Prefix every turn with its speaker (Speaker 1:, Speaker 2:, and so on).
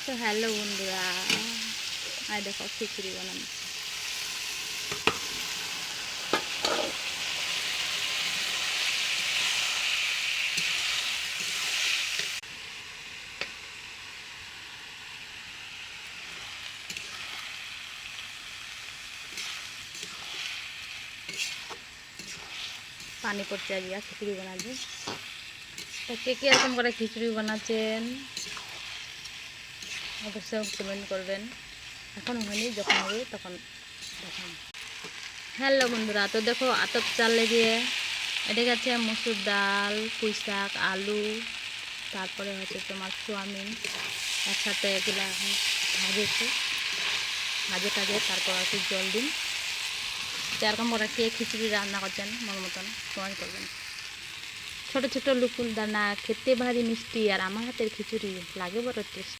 Speaker 1: তো হ্যালো বন্ধুরা, আর দেখো খিচুড়ি বানানো। পানি পড়ছে আজকে খিচুড়ি বানাবে। তো কে কে এরকম করে খিচুড়ি বানাচ্ছেন অবশ্যই কমেন্ট করবেন। এখন হয়নি, যখন হবে তখন দেখুন। হ্যালো বন্ধুরা, তো দেখো আতপ চালে দিয়ে এটা গেছে মসুর ডাল, পুঁই শাক, আলু, তারপরে হচ্ছে তোমার সোয়াবিন একসাথে এগুলো ভাজেছে, ভাজে তারপর একটু জল দিন। তো এরকম করে কে খিচুড়ি রান্না করছেন মন মতন কমেন্ট করবেন। ছোটো ছোটো লুকুল দানা খেতে ভারী মিষ্টি, আর আমার হাতের খিচুড়ি লাগে বড় টেস্ট।